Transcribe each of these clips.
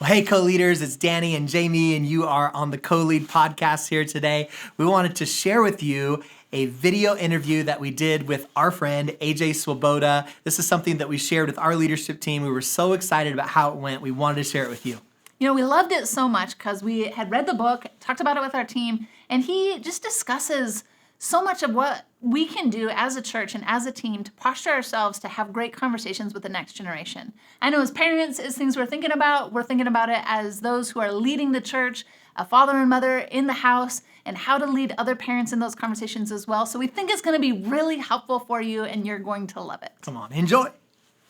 Well, hey, co-leaders, it's Danny and Jamie, and you are on the Co-Lead podcast here today. We wanted to share with you a video interview that we did with our friend, AJ Swoboda. This is something that we shared with our leadership team. We were so excited about how it went. We wanted to share it with you. You know, we loved it so much because we had read the book, talked about it with our team, and he just discusses so much of what we can do as a church and as a team to posture ourselves to have great conversations with the next generation. I know as parents, it's things we're thinking about. We're thinking about it as those who are leading the church, a father and mother in the house, and how to lead other parents in those conversations as well. So we think it's going to be really helpful for you, and you're going to love it. Come on, enjoy.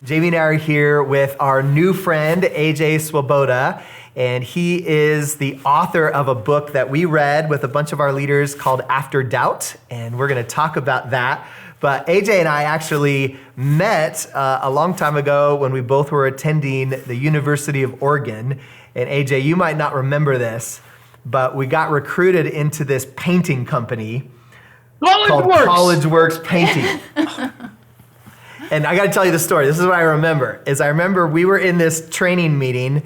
Jamie and I are here with our new friend, AJ Swoboda, and he is the author of a book that we read with a bunch of our leaders called After Doubt, and we're going to talk about that. But AJ and I actually met a long time ago when we both were attending the University of Oregon. And AJ, you might not remember this, but we got recruited into this painting company called College Works Painting. And I got to tell you the story. This is what I remember. I remember we were in this training meeting,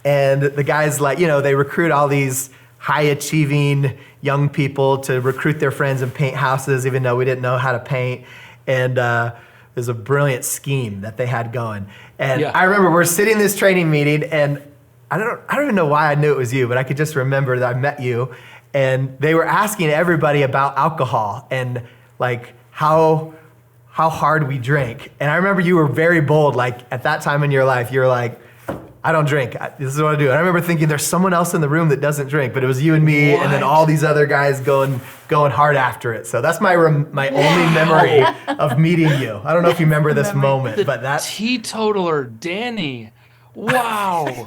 and the guys, they recruit all these high-achieving young people to recruit their friends and paint houses, even though we didn't know how to paint. And it was a brilliant scheme that they had going. And I remember we're sitting in this training meeting, and I don't even know why I knew it was you, but I could just remember that I met you. And they were asking everybody about alcohol and how hard we drink. And I remember you were very bold, at that time in your life, you were like, I don't drink. This is what I do. And I remember thinking there's someone else in the room that doesn't drink, but it was you and me, and then all these other guys going hard after it. So that's my only memory of meeting you. I don't know if you remember this moment, but that teetotaler Danny. Wow.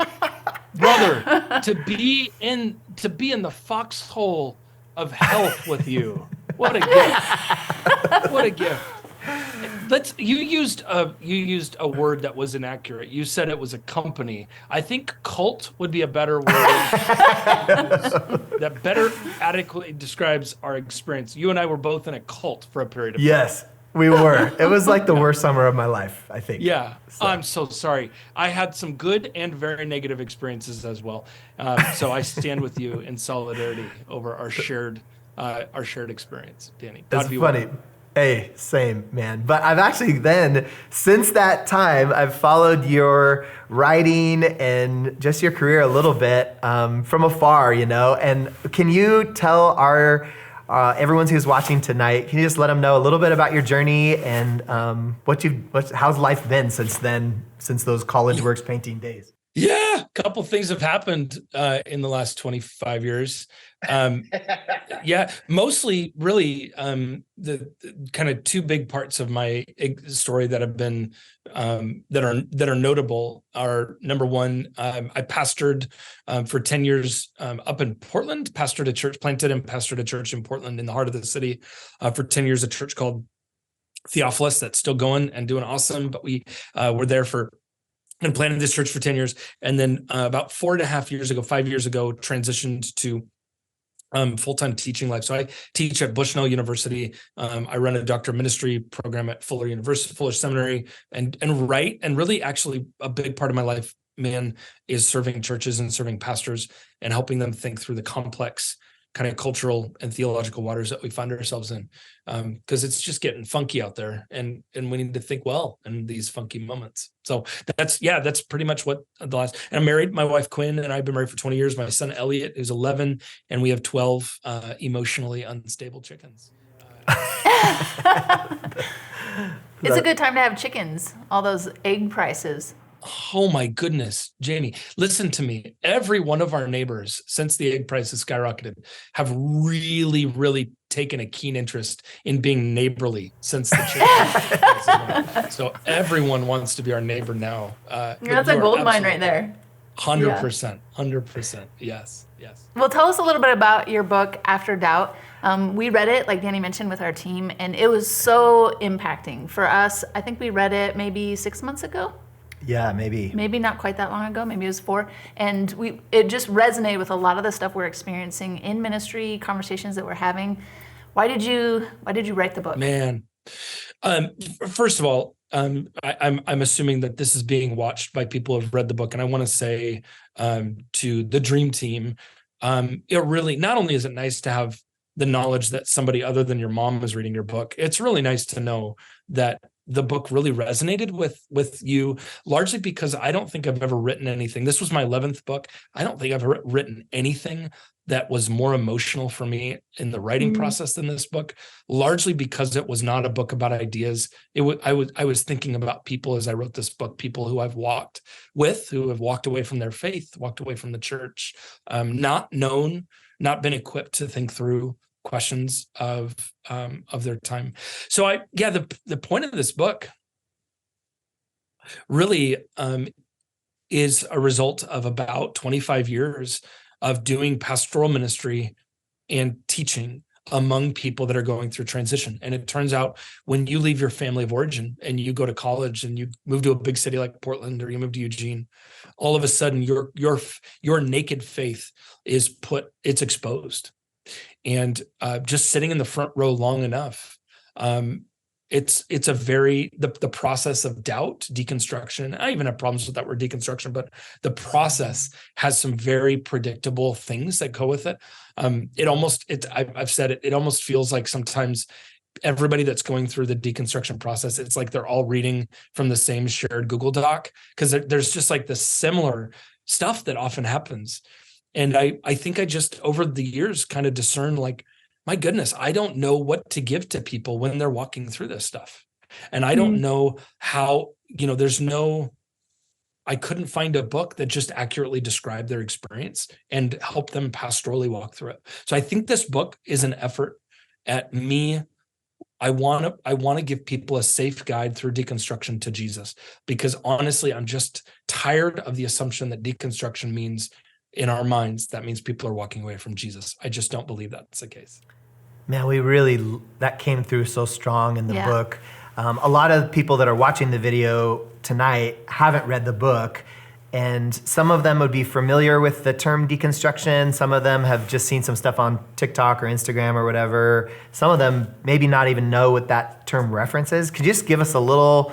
Brother, to be in the foxhole of health with you. What a gift. What a gift. You used a word that was inaccurate. You said it was a company. I think cult would be a better word that better adequately describes our experience. You and I were both in a cult for a period of time. Yes, we were. It was like the worst summer of my life, I think. Yeah, so. I'm so sorry. I had some good and very negative experiences as well. So I stand with you in solidarity over our shared experience, Danny. It's funny. Hey, same, man. But I've actually then, since that time, I've followed your writing and just your career a little bit from afar, And can you tell everyone who's watching tonight, can you just let them know a little bit about your journey and how's life been since then, since those College Works Painting days? Yeah, a couple things have happened in the last 25 years. Mostly really the kind of two big parts of my story that have been that are notable are, number one, I pastored for 10 years up in Portland, planted and pastored a church in Portland in the heart of the city for 10 years, a church called Theophilus that's still going and doing awesome. But we were there and planted this church for 10 years. And then about 5 years ago, transitioned to full-time teaching life. So I teach at Bushnell University. I run a doctor of ministry program at Fuller Seminary, and write. And really, actually, a big part of my life, man, is serving churches and serving pastors and helping them think through the complex kind of cultural and theological waters that we find ourselves in, because it's just getting funky out there, and we need to think well in these funky moments. So that's pretty much what the last. And I'm married. My wife Quinn and I've been married for 20 years. My son Elliot is 11, and we have 12 emotionally unstable chickens. It's a good time to have chickens. All those egg prices. Oh my goodness, Jamie, listen to me. Every one of our neighbors, since the egg prices skyrocketed, have really, really taken a keen interest in being neighborly since the chicken. So everyone wants to be our neighbor now. That's a gold mine right there. 100%. Yes. Well, tell us a little bit about your book, After Doubt. We read it, like Danny mentioned, with our team, and it was so impacting for us. I think we read it maybe 6 months ago. Yeah, maybe. Maybe not quite that long ago. Maybe it was 4. And it just resonated with a lot of the stuff we're experiencing in ministry, conversations that we're having. Why did you write the book? Man, First of all, I'm assuming that this is being watched by people who have read the book, and I want to say to the dream team, it really, not only is it nice to have the knowledge that somebody other than your mom is reading your book, it's really nice to know that the book really resonated with you, largely because I don't think I've ever written anything. This was my 11th book. I don't think I've written anything that was more emotional for me in the writing process than this book, largely because it was not a book about ideas. I was thinking about people as I wrote this book, people who I've walked with, who have walked away from their faith, walked away from the church, not been equipped to think through questions of their time. So the point of this book really is a result of about 25 years of doing pastoral ministry and teaching among people that are going through transition. And it turns out when you leave your family of origin and you go to college and you move to a big city like Portland or you move to Eugene, all of a sudden your naked faith it's exposed. And just sitting in the front row long enough, it's the process of doubt, deconstruction. I even have problems with that word deconstruction, but the process has some very predictable things that go with it. I've said it, it almost feels like sometimes everybody that's going through the deconstruction process, it's like they're all reading from the same shared Google Doc, because there's just like this similar stuff that often happens. And I think I just over the years kind of discerned, like, my goodness, I don't know what to give to people when they're walking through this stuff. And I don't know how, I couldn't find a book that just accurately described their experience and help them pastorally walk through it. So I think this book is an effort at me. I want to give people a safe guide through deconstruction to Jesus, because honestly, I'm just tired of the assumption that deconstruction means, in our minds, that means people are walking away from Jesus. I just don't believe that's the case. Man, that came through so strong in the book. A lot of people that are watching the video tonight haven't read the book, and some of them would be familiar with the term deconstruction. Some of them have just seen some stuff on TikTok or Instagram or whatever. Some of them maybe not even know what that term references. Could you just give us a little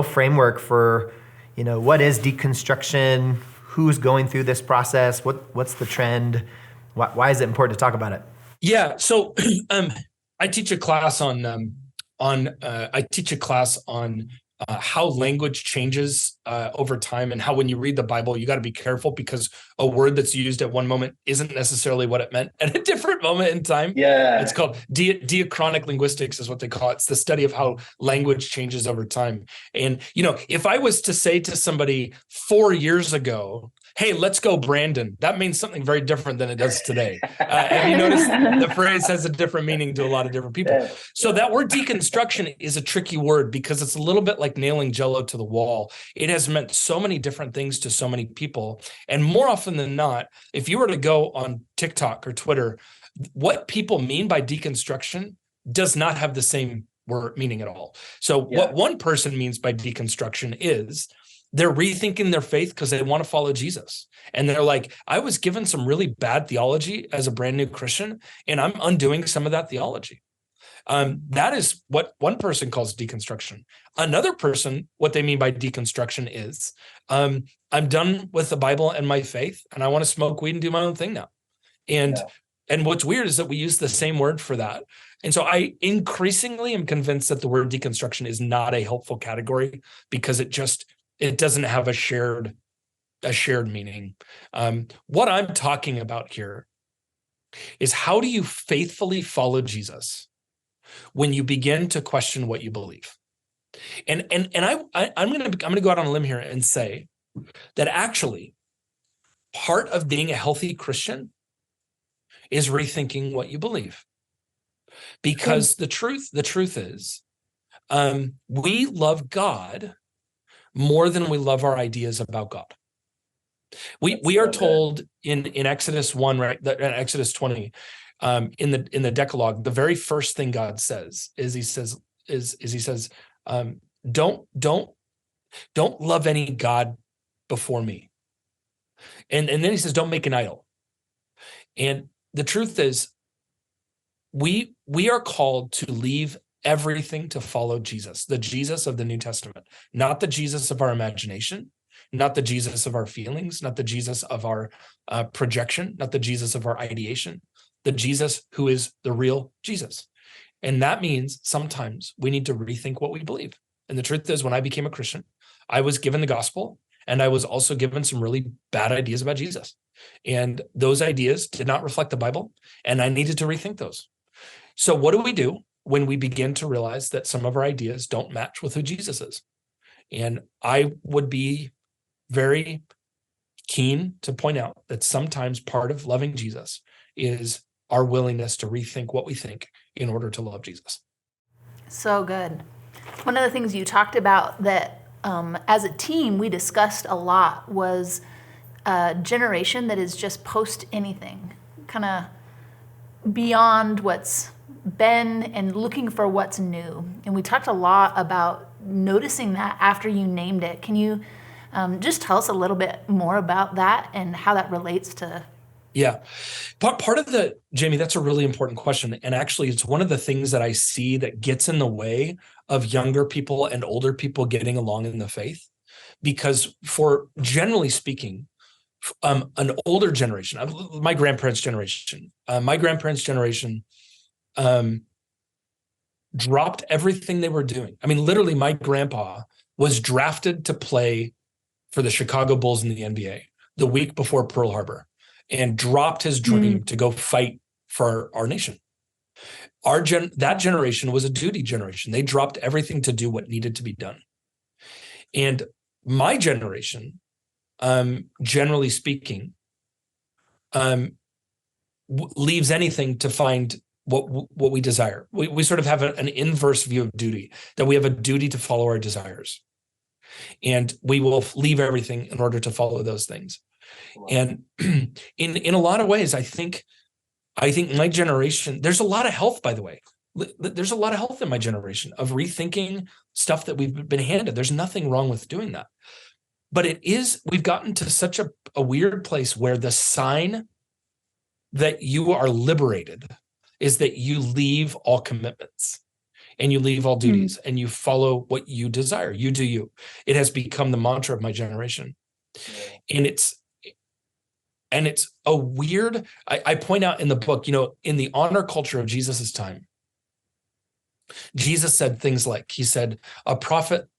framework for, what is deconstruction? Who's going through this process? What's the trend? Why is it important to talk about it? Yeah. So I teach a class on how language changes over time, and how when you read the Bible, you got to be careful, because a word that's used at one moment isn't necessarily what it meant at a different moment in time. Yeah. It's called diachronic linguistics is what they call it. It's the study of how language changes over time. And, if I was to say to somebody 4 years ago, hey, let's go, Brandon, that means something very different than it does today. And you notice the phrase has a different meaning to a lot of different people. So that word deconstruction is a tricky word, because it's a little bit like nailing Jell-O to the wall. It has meant so many different things to so many people. And more often than not, if you were to go on TikTok or Twitter, what people mean by deconstruction does not have the same word meaning at all. So what one person means by deconstruction is they're rethinking their faith because they want to follow Jesus. And they're like, I was given some really bad theology as a brand new Christian, and I'm undoing some of that theology. That is what one person calls deconstruction. Another person, what they mean by deconstruction is, I'm done with the Bible and my faith, and I want to smoke weed and do my own thing now. And what's weird is that we use the same word for that. And so I increasingly am convinced that the word deconstruction is not a helpful category, because it doesn't have a shared meaning. What I'm talking about here is, how do you faithfully follow Jesus when you begin to question what you believe? And I'm gonna go out on a limb here and say that actually part of being a healthy Christian is rethinking what you believe, because the truth is, we love God more than we love our ideas about God. We are told in Exodus 1, right, in Exodus 20, in the Decalogue, the very first thing God says is he says, don't love any God before me. And then he says, don't make an idol. And the truth is, we are called to leave everything to follow Jesus, the Jesus of the New Testament, not the Jesus of our imagination, not the Jesus of our feelings, not the Jesus of our projection, not the Jesus of our ideation, the Jesus who is the real Jesus. And that means sometimes we need to rethink what we believe. And the truth is, when I became a Christian, I was given the gospel, and I was also given some really bad ideas about Jesus. And those ideas did not reflect the Bible, and I needed to rethink those. So what do we do when we begin to realize that some of our ideas don't match with who Jesus is? And I would be very keen to point out that sometimes part of loving Jesus is our willingness to rethink what we think in order to love Jesus. So good. One of the things you talked about that as a team we discussed a lot was a generation that is just post anything, kind of beyond what's been and looking for what's new. And we talked a lot about noticing that after you named it. Can you just tell us a little bit more about that and how that relates to? Yeah. Part of Jamie, that's a really important question. And actually, it's one of the things that I see that gets in the way of younger people and older people getting along in the faith. Because for generally speaking, an older generation, my grandparents' generation, dropped everything they were doing. I mean, literally, my grandpa was drafted to play for the Chicago Bulls in the NBA the week before Pearl Harbor, and dropped his dream to go fight for our nation. That generation was a duty generation. They dropped everything to do what needed to be done. And my generation, generally speaking, leaves anything to find what we desire. We sort of have an inverse view of duty, that we have a duty to follow our desires. And we will leave everything in order to follow those things. And in a lot of ways, I think my generation, there's a lot of health, by the way. There's a lot of health in my generation of rethinking stuff that we've been handed. There's nothing wrong with doing that. But we've gotten to such a weird place where the sign that you are liberated is that you leave all commitments and you leave all duties and you follow what you desire. You do you. It has become the mantra of my generation. And it's a weird, I point out in the book, in the honor culture of Jesus's time, Jesus said things like, he said, a prophet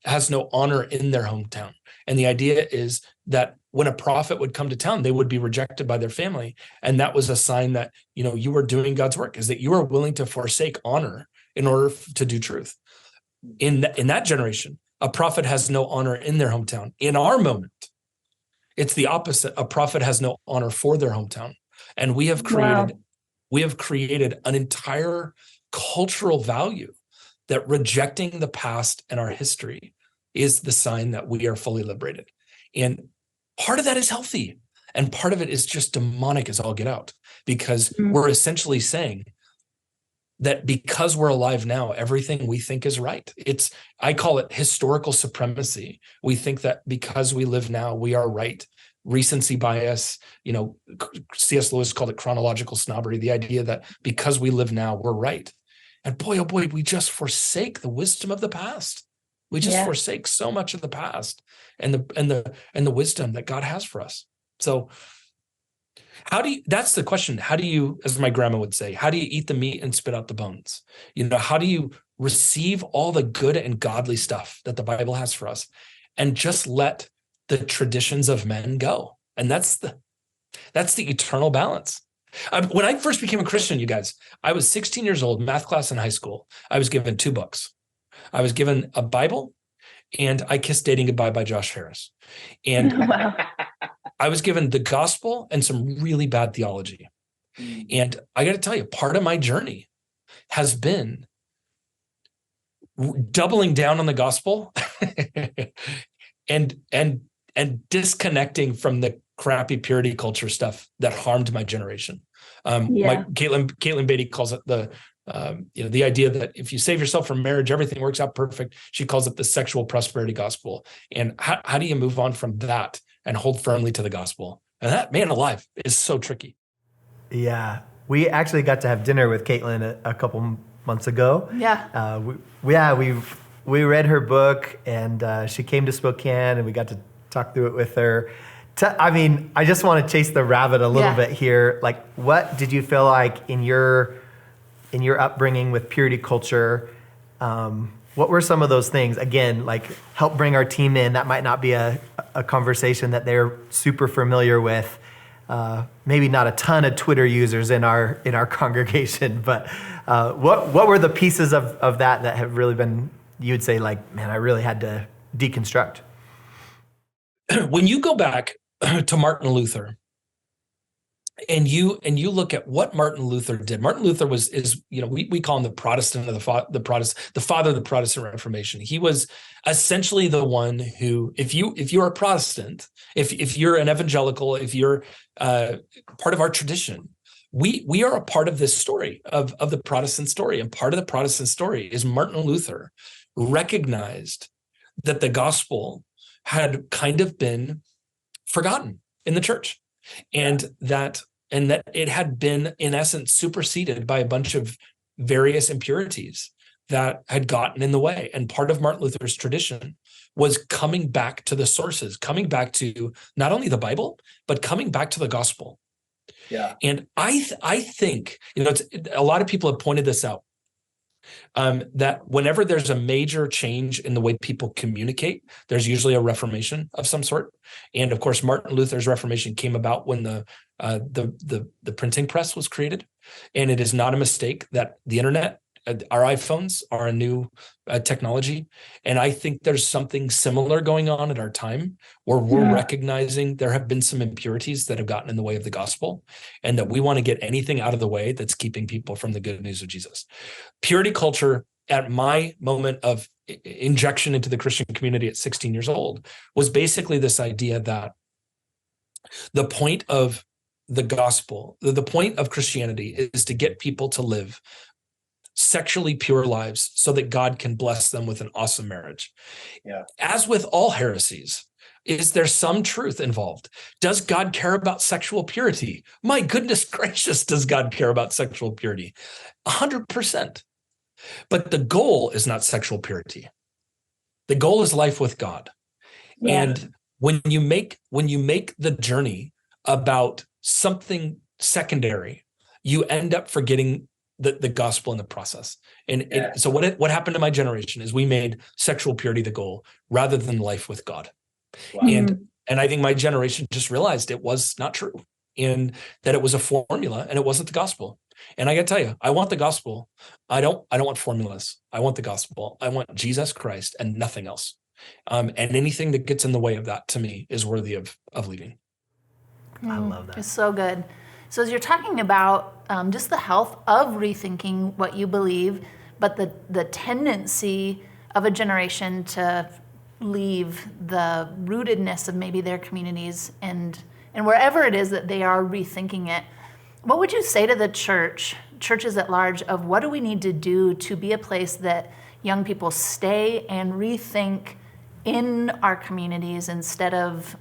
has no honor in their hometown. And the idea is that when a prophet would come to town, they would be rejected by their family. And that was a sign that, you were doing God's work, is that you are willing to forsake honor in order to do truth. In that generation, a prophet has no honor in their hometown. In our moment, it's the opposite. A prophet has no honor for their hometown. And we have created an entire cultural value that rejecting the past and our history is the sign that we are fully liberated. And part of that is healthy. And part of it is just demonic as all get out, because we're essentially saying that because we're alive now, everything we think is right. I call it historical supremacy. We think that because we live now, we are right. Recency bias, C.S. Lewis called it chronological snobbery, the idea that because we live now, we're right. And boy, oh boy, we just forsake the wisdom of the past. We just forsake so much of the past and the wisdom that God has for us. So that's the question. How do you, as my grandma would say, how do you eat the meat and spit out the bones? How do you receive all the good and godly stuff that the Bible has for us and just let the traditions of men go? And that's the eternal balance. When I first became a Christian, you guys, I was 16 years old, math class in high school. I was given 2 books. I was given a Bible and I Kissed Dating Goodbye by Josh Harris. And I was given the gospel and some really bad theology. And I got to tell you, part of my journey has been doubling down on the gospel and disconnecting from the crappy purity culture stuff that harmed my generation. Caitlin Beatty calls it the idea that if you save yourself from marriage, everything works out perfect. She calls it the sexual prosperity gospel. And how do you move on from that and hold firmly to the gospel? And that, man alive, is so tricky. Yeah. We actually got to have dinner with Caitlin a couple months ago. Yeah. We read her book, and she came to Spokane, and we got to talk through it with her. I just want to chase the rabbit a little bit here. Like, what did you feel like in your upbringing with purity culture? What were some of those things? Again, like, help bring our team in. That might not be a conversation that they're super familiar with. Maybe not a ton of Twitter users in our congregation, but what were the pieces of that have really been, you'd say, like, man, I really had to deconstruct? When you go back to Martin Luther, and you look at what Martin Luther did. Martin Luther we call him the Protestant of the father of the Protestant Reformation. He was essentially the one who, if you're a Protestant, if you're an evangelical, if you're part of our tradition, we are a part of this story of the Protestant story. And part of the Protestant story is Martin Luther recognized that the gospel had kind of been forgotten in the church, and that it had been, in essence, superseded by a bunch of various impurities that had gotten in the way. And part of Martin Luther's tradition was coming back to the sources, coming back to not only the Bible, but coming back to the gospel. Yeah. And I think, a lot of people have pointed this out, that whenever there's a major change in the way people communicate, there's usually a reformation of some sort. And of course, Martin Luther's Reformation came about when the printing press was created. And it is not a mistake that the internet, our iPhones, are a new technology. And I think there's something similar going on at our time, where we're recognizing there have been some impurities that have gotten in the way of the gospel, and that we want to get anything out of the way that's keeping people from the good news of Jesus. Purity culture, at my moment of injection into the Christian community at 16 years old, was basically this idea that the point of the gospel, the point of Christianity, is to get people to live sexually pure lives so that God can bless them with an awesome marriage. Yeah. As with all heresies, is there some truth involved? Does God care about sexual purity? My goodness gracious, does God care about sexual purity? 100%. But the goal is not sexual purity. The goal is life with God. Yeah. And when you make the journey about something secondary, you end up forgetting the gospel in the process. And so what happened to my generation is we made sexual purity the goal rather than life with God. Wow. And I think my generation just realized it was not true, and that it was a formula and it wasn't the gospel. And I got to tell you, I want the gospel. I don't want formulas. I want the gospel. I want Jesus Christ and nothing else. And anything that gets in the way of that, to me, is worthy of leaving. I love that. It's so good. So as you're talking about just the health of rethinking what you believe, but the tendency of a generation to leave the rootedness of maybe their communities and wherever it is that they are rethinking it, what would you say to the churches at large, of what do we need to do to be a place that young people stay and rethink in our communities instead of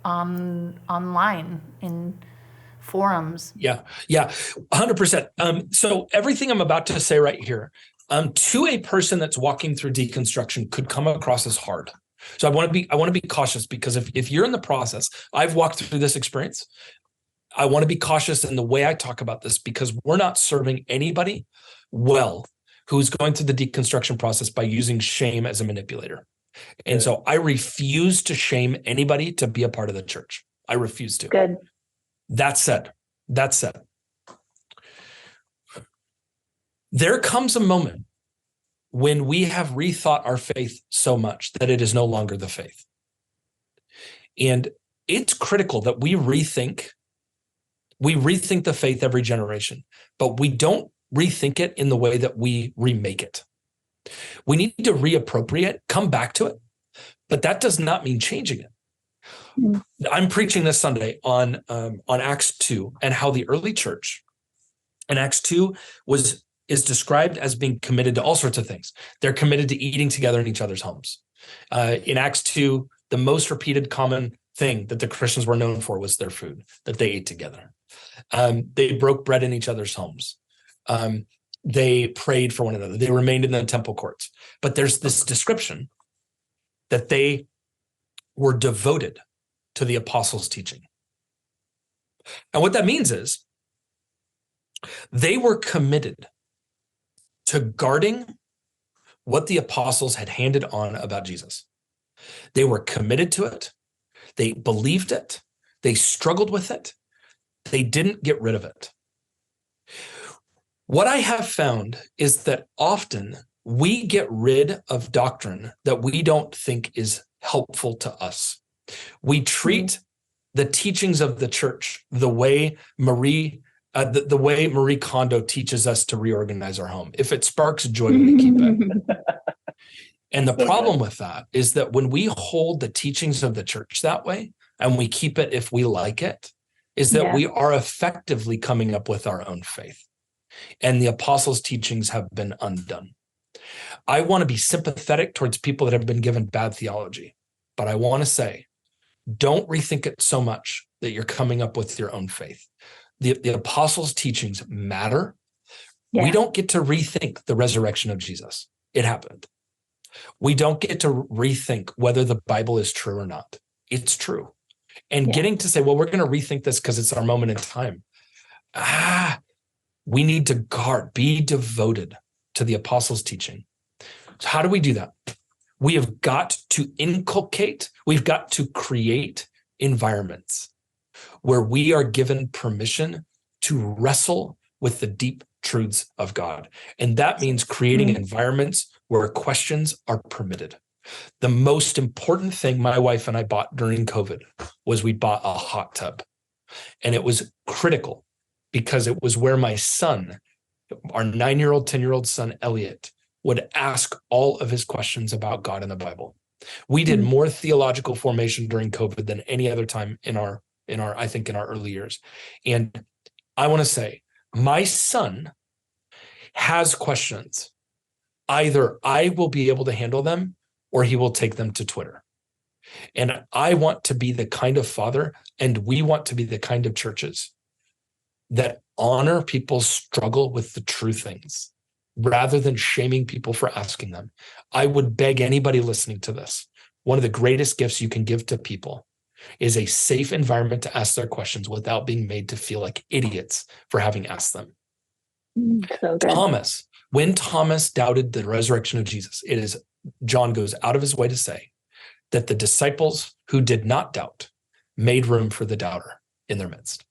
online in forums? Yeah, 100%. So everything I'm about to say right here, to a person that's walking through deconstruction, could come across as hard. So I want to be cautious, because if you're in the process, I've walked through this experience. I want to be cautious in the way I talk about this, because we're not serving anybody well who's going through the deconstruction process by using shame as a manipulator. And so I refuse to shame anybody to be a part of the church. I refuse to. Good. That said, there comes a moment when we have rethought our faith so much that it is no longer the faith. And it's critical that we rethink the faith every generation, but we don't rethink it in the way that we remake it. We need to reappropriate, come back to it, but that does not mean changing it. I'm preaching this Sunday on Acts 2 and how the early church in Acts 2 is described as being committed to all sorts of things. They're committed to eating together in each other's homes. In Acts 2, the most repeated common thing that the Christians were known for was their food, that they ate together. They broke bread in each other's homes. They prayed for one another. They remained in the temple courts. But there's this description that they were devoted to the apostles' teaching. And what that means is they were committed to guarding what the apostles had handed on about Jesus. They were committed to it. They believed it. They struggled with it. They didn't get rid of it. What I have found is that often we get rid of doctrine that we don't think is helpful to us. We treat the teachings of the church the way Marie Kondo teaches us to reorganize our home. If it sparks joy, we keep it. And the problem with that is that when we hold the teachings of the church that way, and we keep it if we like it, is that we are effectively coming up with our own faith. And the apostles' teachings have been undone. I want to be sympathetic towards people that have been given bad theology, but I want to say, don't rethink it so much that you're coming up with your own faith. The apostles' teachings matter. Yeah. We don't get to rethink the resurrection of Jesus. It happened. We don't get to rethink whether the Bible is true or not. It's true. And getting to say, well, we're going to rethink this because it's our moment in time. We need to be devoted to the apostles' teaching. So how do we do that? We have got to we've got to create environments where we are given permission to wrestle with the deep truths of God. And that means creating environments where questions are permitted. The most important thing my wife and I bought during COVID was we bought a hot tub. And it was critical because it was where my son, our 9-year-old, 10-year-old son, Elliot, would ask all of his questions about God and the Bible. We did more theological formation during COVID than any other time in our early years. And I want to say, my son has questions. Either I will be able to handle them or he will take them to Twitter. And I want to be the kind of father, and we want to be the kind of churches that honor people's struggle with the true things rather than shaming people for asking them. I would beg anybody listening to this, one of the greatest gifts you can give to people is a safe environment to ask their questions without being made to feel like idiots for having asked them. So good. When Thomas doubted the resurrection of Jesus, John goes out of his way to say that the disciples who did not doubt made room for the doubter in their midst.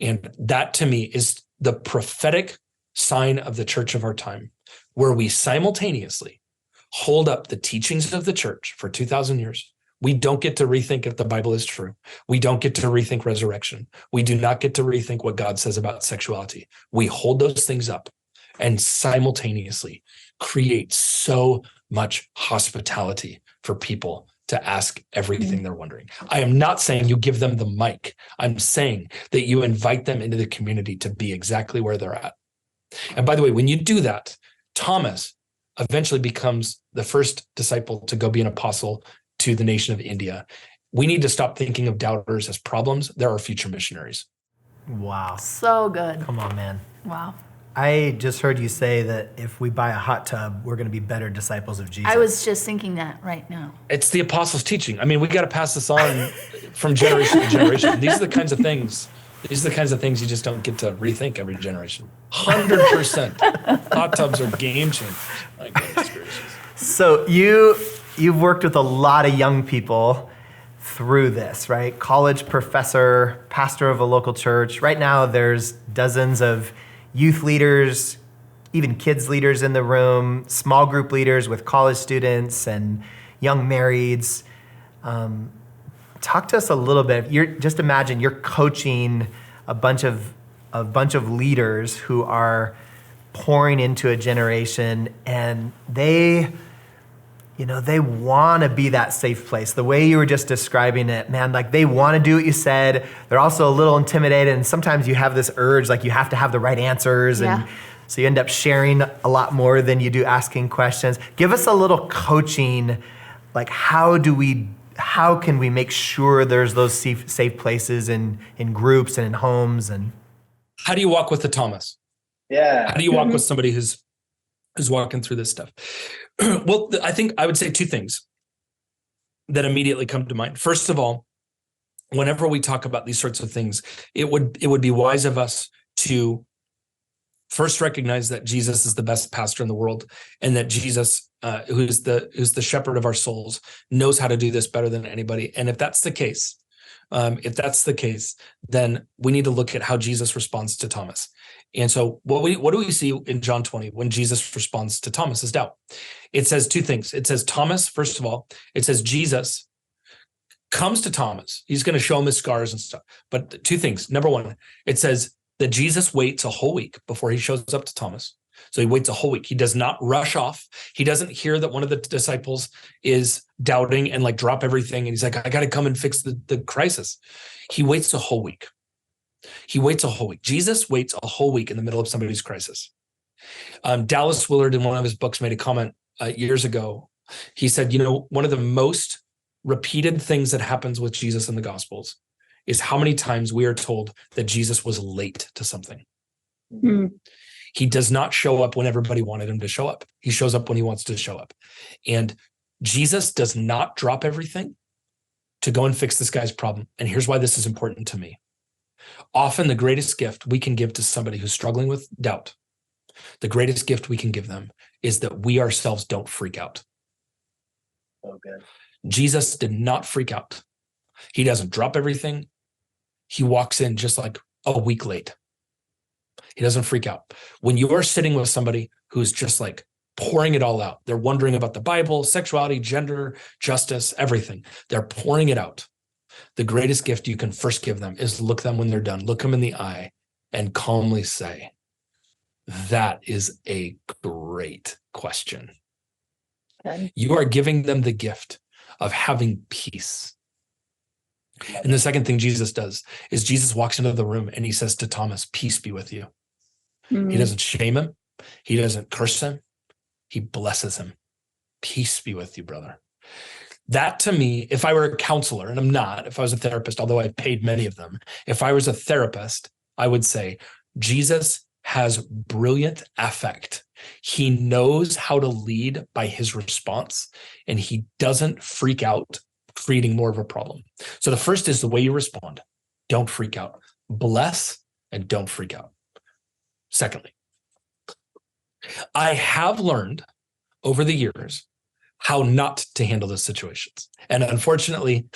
And that to me is the prophetic sign of the church of our time, where we simultaneously hold up the teachings of the church for 2,000 years. We don't get to rethink if the Bible is true. We don't get to rethink resurrection. We do not get to rethink what God says about sexuality. We hold those things up and simultaneously create so much hospitality for people to ask everything they're wondering. I am not saying you give them the mic. I'm saying that you invite them into the community to be exactly where they're at. And by the way, when you do that, Thomas eventually becomes the first disciple to go be an apostle to the nation of India. We need to stop thinking of doubters as problems. There are future missionaries. Wow. So good. Come on, man. Wow. I just heard you say that if we buy a hot tub, we're going to be better disciples of Jesus. I was just thinking that right now. It's the apostles' teaching. I mean, we got to pass this on from generation to generation. These are the kinds of things you just don't get to rethink every generation. 100%. Hot tubs are game changers. My goodness gracious. So you've worked with a lot of young people through this, right? College professor, pastor of a local church. Right now, there's dozens of youth leaders, even kids leaders in the room, small group leaders with college students and young marrieds. Talk to us a little bit. Just imagine you're coaching a bunch of leaders who are pouring into a generation, and they want to be that safe place. The way you were just describing it, man, like they want to do what you said. They're also a little intimidated, and sometimes you have this urge, like you have to have the right answers, and so you end up sharing a lot more than you do asking questions. Give us a little coaching, like how can we make sure there's those safe places in groups and in homes? And how do you walk with the Thomas? Yeah. How do you walk with somebody who's walking through this stuff? Well, I think I would say two things that immediately come to mind. First of all, whenever we talk about these sorts of things, it would be wise of us to first recognize that Jesus is the best pastor in the world, and that Jesus, who's the shepherd of our souls, knows how to do this better than anybody. And if that's the case, then we need to look at how Jesus responds to Thomas. And so what do we see in John 20 when Jesus responds to Thomas's doubt? It says two things. It says Thomas, first of all, it says Jesus comes to Thomas. He's going to show him his scars and stuff. But two things. Number one, it says that Jesus waits a whole week before he shows up to Thomas. So he waits a whole week. He does not rush off. He doesn't hear that one of the disciples is doubting and like drop everything. And he's like, I got to come and fix the crisis. He waits a whole week. He waits a whole week. Jesus waits a whole week in the middle of somebody's crisis. Dallas Willard, in one of his books, made a comment years ago. He said, one of the most repeated things that happens with Jesus in the Gospels is how many times we are told that Jesus was late to something. He does not show up when everybody wanted him to show up. He shows up when he wants to show up. And Jesus does not drop everything to go and fix this guy's problem. And here's why this is important to me. Often the greatest gift we can give to somebody who's struggling with doubt, the greatest gift we can give them is that we ourselves don't freak out. So good. Jesus did not freak out. He doesn't drop everything. He walks in just like a week late. He doesn't freak out. When you are sitting with somebody who's just like pouring it all out, they're wondering about the Bible, sexuality, gender, justice, everything. They're pouring it out. The greatest gift you can first give them is look them when they're done, look them in the eye and calmly say, that is a great question. Okay. You are giving them the gift of having peace. And the second thing Jesus does is Jesus walks into the room and he says to Thomas, peace be with you. He doesn't shame him. He doesn't curse him. He blesses him. Peace be with you, brother. That to me, if I were a counselor, and I'm not, if I was a therapist, although I've paid many of them, if I was a therapist, I would say Jesus has brilliant affect. He knows how to lead by his response, and he doesn't freak out, creating more of a problem. So the first is the way you respond. Don't freak out. Bless and don't freak out. Secondly, I have learned over the years how not to handle those situations. And unfortunately,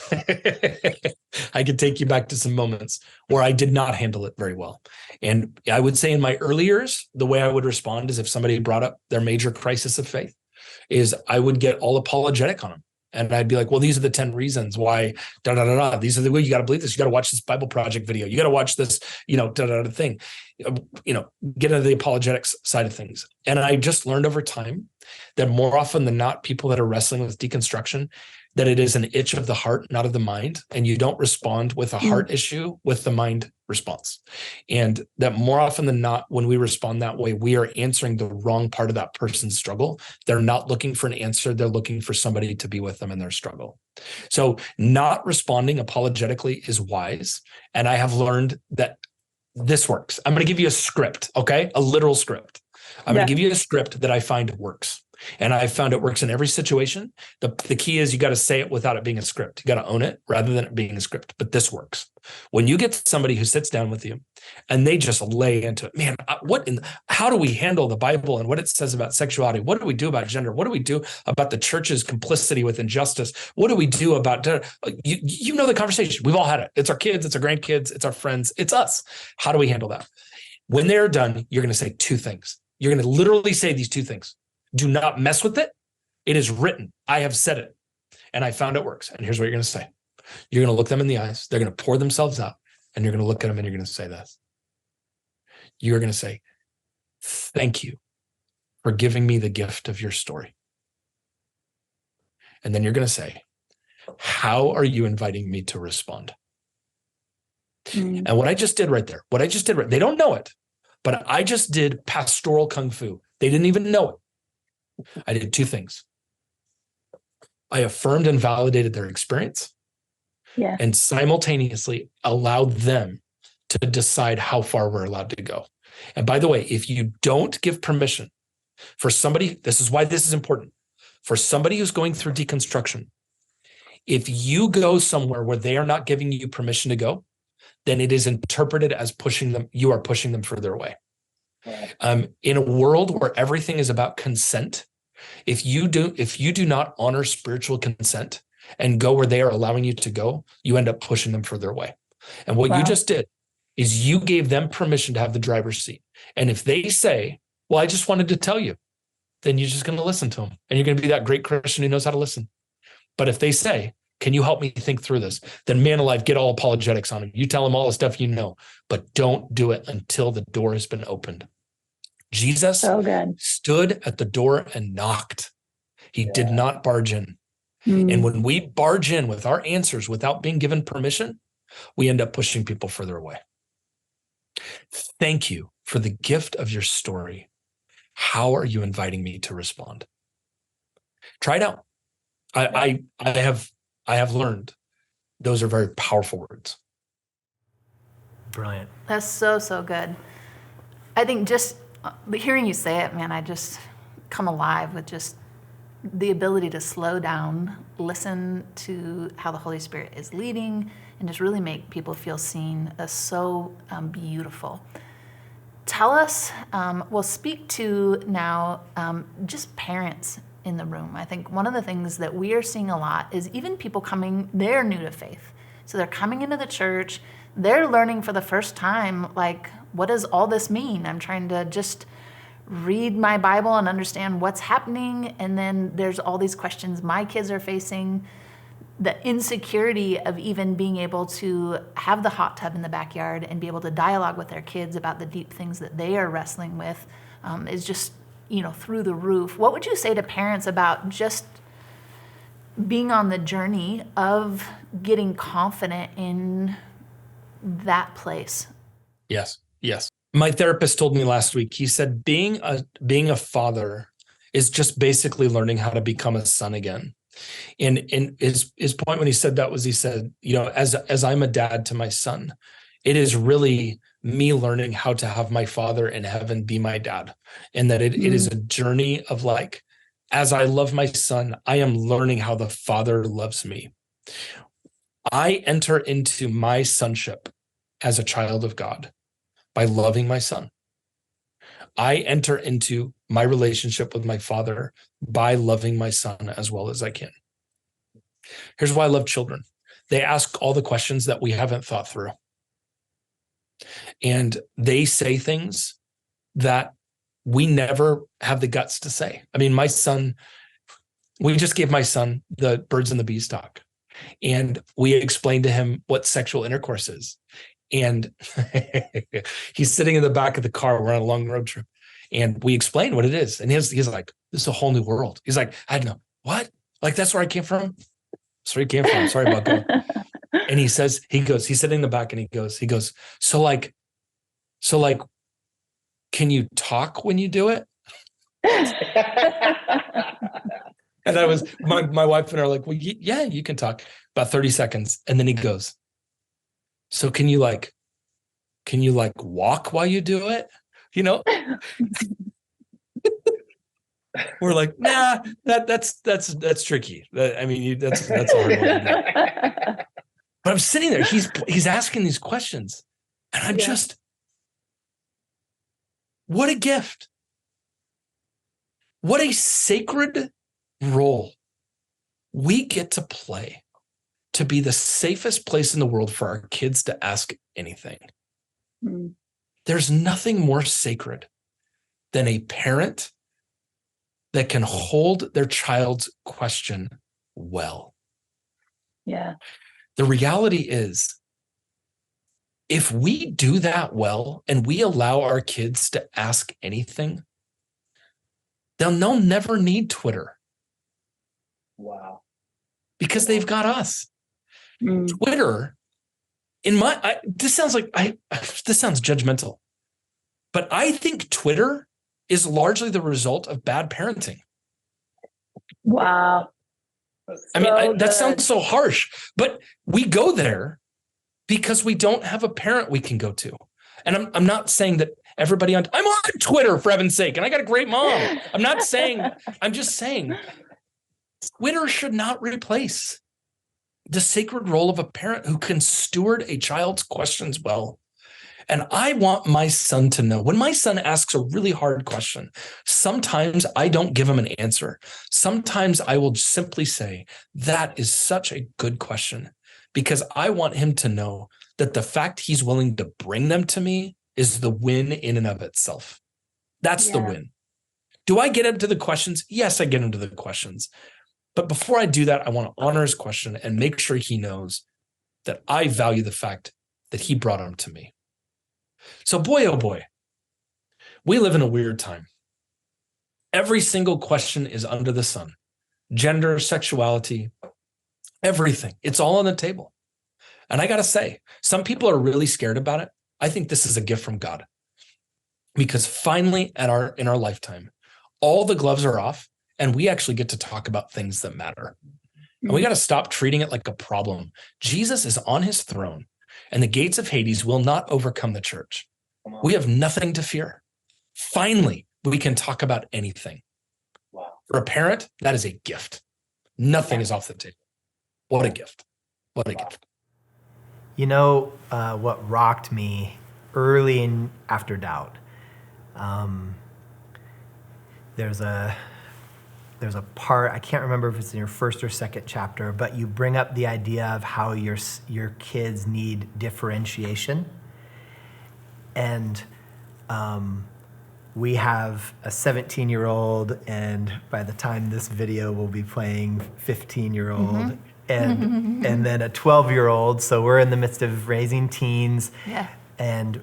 I could take you back to some moments where I did not handle it very well. And I would say in my early years, the way I would respond is if somebody brought up their major crisis of faith, is I would get all apologetic on them. And I'd be like, well, these are the 10 reasons why, These are the way you got to believe this. You got to watch this Bible Project video. You got to watch this, thing, get into the apologetics side of things. And I just learned over time that more often than not, people that are wrestling with deconstruction, that it is an itch of the heart, not of the mind. And you don't respond with a heart issue with the mind response. And that more often than not, when we respond that way, we are answering the wrong part of that person's struggle. They're not looking for an answer. They're looking for somebody to be with them in their struggle. So not responding apologetically is wise. And I have learned that this works. I'm going to give you a script, okay? A literal script. I'm going to give you a script that I find works. And I found it works in every situation. The key is you got to say it without it being a script. You got to own it rather than it being a script. But this works. When you get somebody who sits down with you and they just lay into it, man, how do we handle the Bible and what it says about sexuality? What do we do about gender? What do we do about the church's complicity with injustice? What do we do about, you know the conversation. We've all had it. It's our kids, it's our grandkids, it's our friends, it's us. How do we handle that? When they're done, you're going to say two things. You're going to literally say these two things. Do not mess with it. It is written. I have said it. And I found it works. And here's what you're going to say. You're going to look them in the eyes. They're going to pour themselves out. And you're going to look at them and you're going to say this. You're going to say, thank you for giving me the gift of your story. And then you're going to say, how are you inviting me to respond? And what I just did right there, they don't know it, but I just did pastoral kung fu. They didn't even know it. I did two things. I affirmed and validated their experience and simultaneously allowed them to decide how far we're allowed to go. And by the way, if you don't give permission for somebody, this is why this is important, for somebody who's going through deconstruction, if you go somewhere where they are not giving you permission to go, then it is interpreted as pushing them, you are pushing them further away. Right. In a world where everything is about consent, if you do not honor spiritual consent and go where they are allowing you to go, you end up pushing them further away. And what you just did is you gave them permission to have the driver's seat. And if they say, well, I just wanted to tell you, then you're just going to listen to them. And you're going to be that great Christian who knows how to listen. But if they say, can you help me think through this? Then man alive, get all apologetics on them. You tell them all the stuff you know, but don't do it until the door has been opened. Jesus stood at the door and knocked. He did not barge in. And when we barge in with our answers without being given permission, we end up pushing people further away. Thank you for the gift of your story. How are you inviting me to respond? Try it out. I have learned those are very powerful words. Brilliant. That's so good. I think just hearing you say it, man, I just come alive with just the ability to slow down, listen to how the Holy Spirit is leading, and just really make people feel seen. That's so beautiful. Tell us, we'll speak to now just parents in the room. I think one of the things that we are seeing a lot is even people coming, they're new to faith. So they're coming into the church, they're learning for the first time, like, what does all this mean? I'm trying to just read my Bible and understand what's happening. And then there's all these questions my kids are facing. The insecurity of even being able to have the hot tub in the backyard and be able to dialogue with their kids about the deep things that they are wrestling with is just, through the roof. What would you say to parents about just being on the journey of getting confident in that place? Yes. My therapist told me last week, he said, being a father is just basically learning how to become a son again. And his point when he said that was, he said, as I'm a dad to my son, it is really me learning how to have my father in heaven be my dad. And that it is a journey of like, as I love my son, I am learning how the Father loves me. I enter into my sonship as a child of God by loving my son. I enter into my relationship with my Father by loving my son as well as I can. Here's why I love children. They ask all the questions that we haven't thought through. And they say things that we never have the guts to say. I mean, my son, we just gave my son the birds and the bees talk. And we explained to him what sexual intercourse is. And he's sitting in the back of the car. We're on a long road trip. And we explained what it is. And he's like, this is a whole new world. He's like, I don't know. What? Like, that's where I came from? That's where he came from. Sorry about that. And he's sitting in the back and he goes, so like, can you talk when you do it? And I was, my wife and I are like, well, yeah, you can talk. About 30 seconds. And then he goes, so can you walk while you do it? We're like, nah, that's tricky. That's a hard one to do. But I'm sitting there, he's asking these questions and I'm just, what a gift. What a sacred role we get to play to be the safest place in the world for our kids to ask anything. There's nothing more sacred than a parent that can hold their child's question well. Yeah. The reality is, if we do that well and we allow our kids to ask anything, they'll never need Twitter. Wow. Because they've got us. Twitter, this sounds judgmental, but I think Twitter is largely the result of bad parenting. Wow. I mean, that sounds so harsh, but we go there because we don't have a parent we can go to. And I'm not saying that everybody I'm on Twitter, for heaven's sake, and I got a great mom. I'm just saying Twitter should not replace the sacred role of a parent who can steward a child's questions well. And I want my son to know when my son asks a really hard question, sometimes I don't give him an answer. Sometimes I will simply say, that is such a good question, because I want him to know that the fact he's willing to bring them to me is the win in and of itself. That's the win. Do I get into the questions? Yes, I get into the questions. But before I do that, I want to honor his question and make sure he knows that I value the fact that he brought him to me. So boy, oh boy, we live in a weird time. Every single question is under the sun. Gender, sexuality, everything. It's all on the table. And I got to say, some people are really scared about it. I think this is a gift from God, because finally in our lifetime, all the gloves are off and we actually get to talk about things that matter. And we got to stop treating it like a problem. Jesus is on his throne, and the gates of Hades will not overcome the church. We have nothing to fear. Finally, we can talk about anything. Wow. For a parent, that is a gift. Nothing is off the table. What a gift. What a gift. You know, what rocked me early in After Doubt, there's a part, I can't remember if it's in your first or second chapter, but you bring up the idea of how your kids need differentiation. And we have a 17-year-old, and by the time this video will be playing, 15-year-old, and then a 12-year-old. So we're in the midst of raising teens. Yeah. And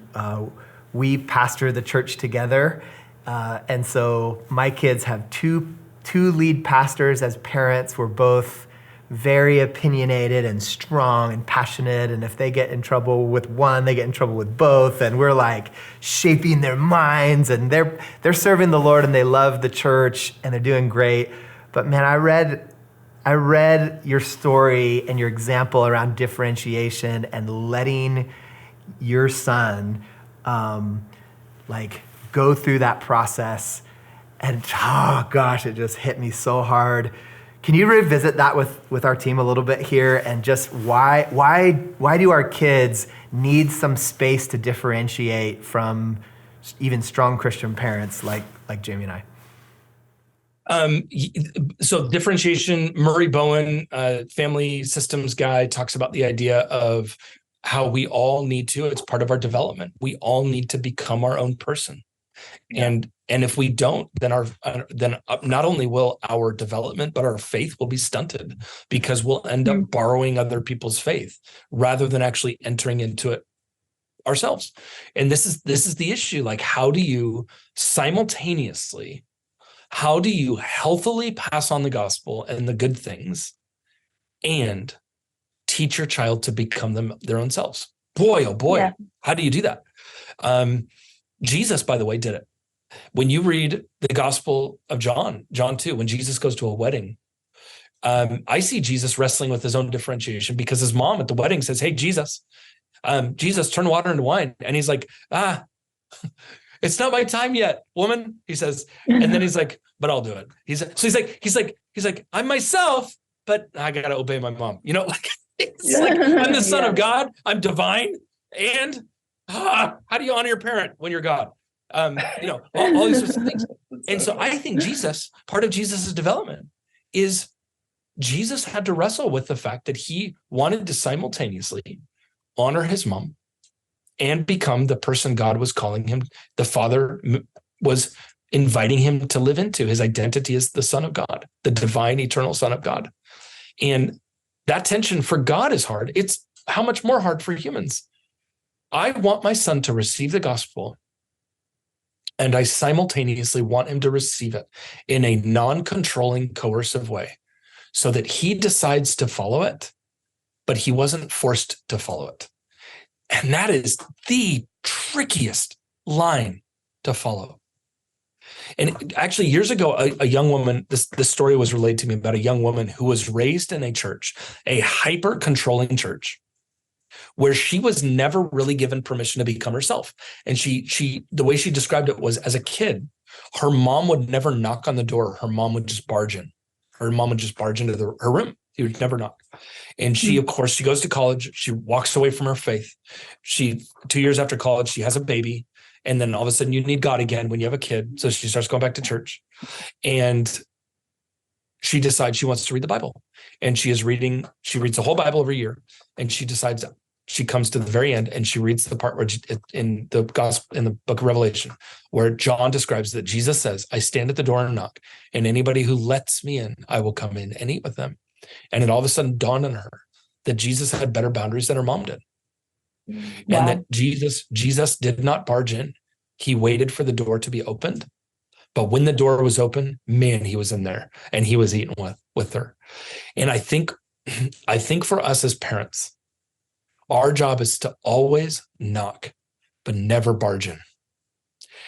we pastor the church together. And so my kids have two lead pastors as parents. We're both very opinionated and strong and passionate. And if they get in trouble with one, they get in trouble with both. And we're like shaping their minds, and they're serving the Lord, and they love the church, and they're doing great. But man, I read your story and your example around differentiation and letting your son go through that process. And oh gosh, it just hit me so hard. Can you revisit that with our team a little bit here, and just why do our kids need some space to differentiate from even strong Christian parents like Jamie and I? So differentiation, Murray Bowen, family systems guy, talks about the idea of how we all need to, it's part of our development. We all need to become our own person. And if we don't, then not only will our development, but our faith will be stunted, because we'll end up borrowing other people's faith rather than actually entering into it ourselves. And this is the issue. Like, how do you healthily pass on the gospel and the good things and teach your child to become their own selves? Boy, oh boy, How do you do that? Jesus, by the way, did it. When you read the Gospel of John 2, when Jesus goes to a wedding, I see Jesus wrestling with his own differentiation, because his mom at the wedding says, "Hey, Jesus, turn water into wine." And he's like, "It's not my time yet, woman," he says. And then he's like, "But I'll do it." He's like, "I'm myself, but I got to obey my mom." You know, like, it's like, I'm the son of God, I'm divine. And how do you honor your parent when you're God? All these sorts of things. And so I think part of Jesus's development is Jesus had to wrestle with the fact that he wanted to simultaneously honor his mom and become the person God was calling him. The Father was inviting him to live into. His identity as the Son of God, the divine, eternal Son of God. And that tension for God is hard. It's how much more hard for humans. I want my son to receive the gospel, and I simultaneously want him to receive it in a non-controlling, coercive way, so that he decides to follow it, but he wasn't forced to follow it. And that is the trickiest line to follow. And actually, years ago, a young woman, this story was relayed to me about a young woman who was raised in a church, a hyper-controlling church, where she was never really given permission to become herself. And the way she described it was, as a kid, her mom would never knock on the door. Her mom would just barge in. Her mom would just barge into her room. He would never knock. And she, of course, she goes to college. She walks away from her faith. 2 years after college, she has a baby. And then all of a sudden you need God again when you have a kid. So she starts going back to church. And she decides she wants to read the Bible. And she reads the whole Bible every year. And she decides, she comes to the very end and she reads the part where in the gospel, in the book of Revelation, where John describes that Jesus says, I stand at the door and knock, and anybody who lets me in, I will come in and eat with them. And it all of a sudden dawned on her that Jesus had better boundaries than her mom did. Wow. And that Jesus did not barge in. He waited for the door to be opened. But when the door was open, man, he was in there and he was eating with her. And I think for us as parents, our job is to always knock, but never barge in.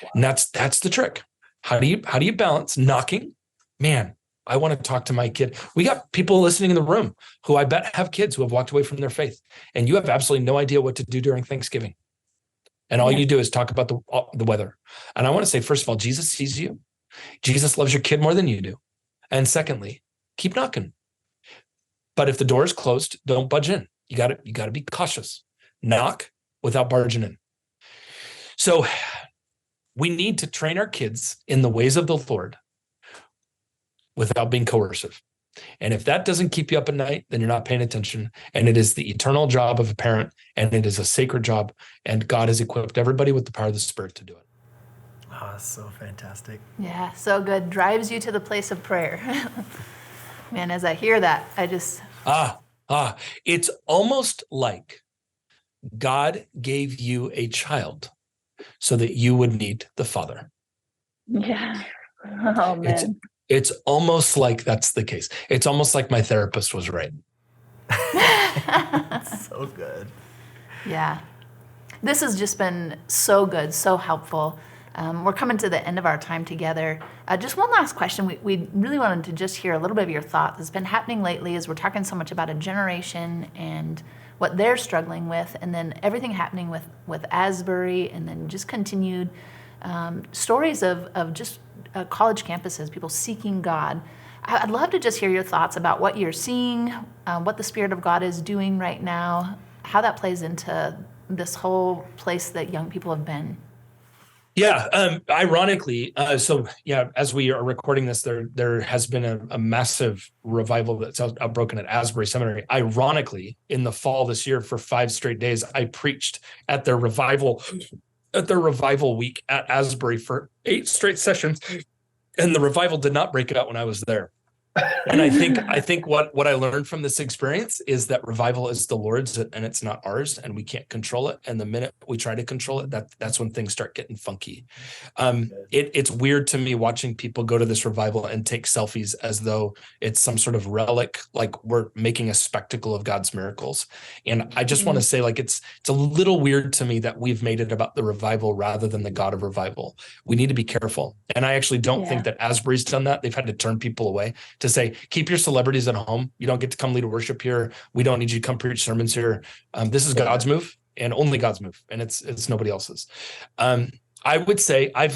Wow. And that's the trick. How do you balance knocking? Man, I want to talk to my kid. We got people listening in the room who I bet have kids who have walked away from their faith, and you have absolutely no idea what to do during Thanksgiving. And all you do is talk about the weather. And I want to say, first of all, Jesus sees you. Jesus loves your kid more than you do. And secondly, keep knocking. But if the door is closed, don't budge in. You got to be cautious. Knock without barging in. So we need to train our kids in the ways of the Lord without being coercive. And if that doesn't keep you up at night, then you're not paying attention. And it is the eternal job of a parent, and it is a sacred job. And God has equipped everybody with the power of the Spirit to do it. Oh, so fantastic. Yeah, so good. Drives you to the place of prayer. Man, as I hear that, I just... It's almost like God gave you a child so that you would need the Father. Yeah. Oh, man. It's almost like that's the case. It's almost like my therapist was right. So good. Yeah. This has just been so good, so helpful. We're coming to the end of our time together. Just one last question. We really wanted to just hear a little bit of your thoughts. It's been happening lately as we're talking so much about a generation and what they're struggling with, and then everything happening with Asbury, and then just continued stories of just college campuses, people seeking God. I'd love to just hear your thoughts about what you're seeing, what the Spirit of God is doing right now, how that plays into this whole place that young people have been. Yeah, ironically, as we are recording this, there has been a massive revival that's outbroken at Asbury Seminary. Ironically, in the fall this year, for 5 straight days, I preached at their revival week at Asbury for 8 straight sessions, and the revival did not break out when I was there. And I think what I learned from this experience is that revival is the Lord's and it's not ours, and we can't control it. And the minute we try to control it, that's when things start getting funky. It's weird to me watching people go to this revival and take selfies as though it's some sort of relic, like we're making a spectacle of God's miracles. And I just want to say, like, it's a little weird to me that we've made it about the revival rather than the God of revival. We need to be careful. And I actually don't think that Asbury's done that. They've had to turn people away to say, keep your celebrities at home. You don't get to come lead worship here. We don't need you to come preach sermons here. This is God's move and only God's move, and it's nobody else's. I would say I've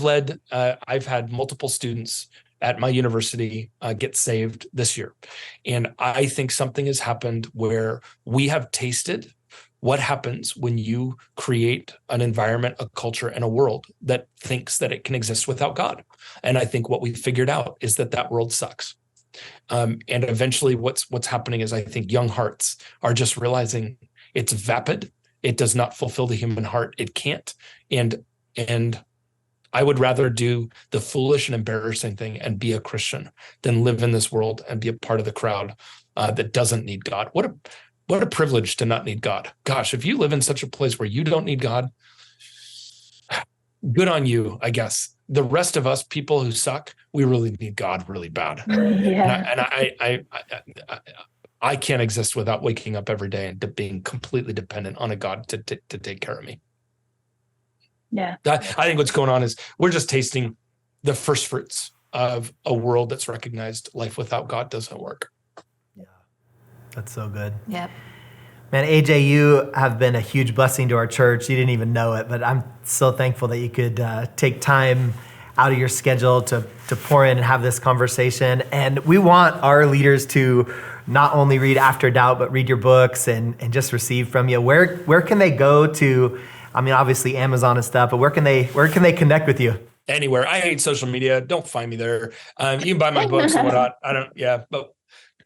had multiple students at my university get saved this year. And I think something has happened where we have tasted what happens when you create an environment, a culture, and a world that thinks that it can exist without God. And I think what we figured out is that world sucks. And eventually what's happening is I think young hearts are just realizing it's vapid. It does not fulfill the human heart. It can't. And I would rather do the foolish and embarrassing thing and be a Christian than live in this world and be a part of the crowd that doesn't need God. What a privilege to not need God. Gosh, if you live in such a place where you don't need God, good on you, I guess. The rest of us, people who suck, we really need God really bad. Yeah. And I can't exist without waking up every day and being completely dependent on a God to take care of me. Yeah. I think what's going on is we're just tasting the first fruits of a world that's recognized life without God doesn't work. Yeah, that's so good. Yep. Man, AJ, you have been a huge blessing to our church. You didn't even know it, but I'm so thankful that you could take time out of your schedule to pour in and have this conversation. And we want our leaders to not only read After Doubt, but read your books and just receive from you. Where can they go to? I mean, obviously Amazon and stuff, but where can they connect with you? Anywhere. I hate social media. Don't find me there. You can buy my books and whatnot. But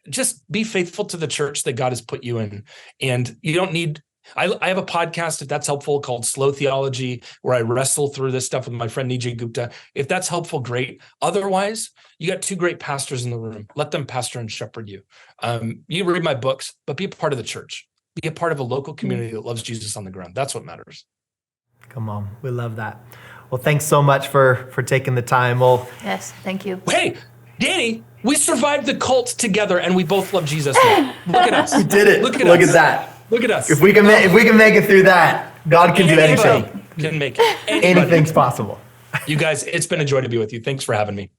just be faithful to the church that God has put you in. And you don't need, I have a podcast, if that's helpful, called Slow Theology, where I wrestle through this stuff with my friend Nijay Gupta. If that's helpful, great. Otherwise, you got two great pastors in the room. Let them pastor and shepherd you. You can read my books, but be a part of the church. Be a part of a local community that loves Jesus on the ground. That's what matters. Come on. We love that. Well, thanks so much for taking the time. Well, Yes, thank you. Hey, Danny, we survived the cult together and we both love Jesus now. Look at us. we did it. Look at Look us. at that. Look at us. If we can make it through that, God can do anything. Can make it. Anything's possible. You guys, it's been a joy to be with you. Thanks for having me.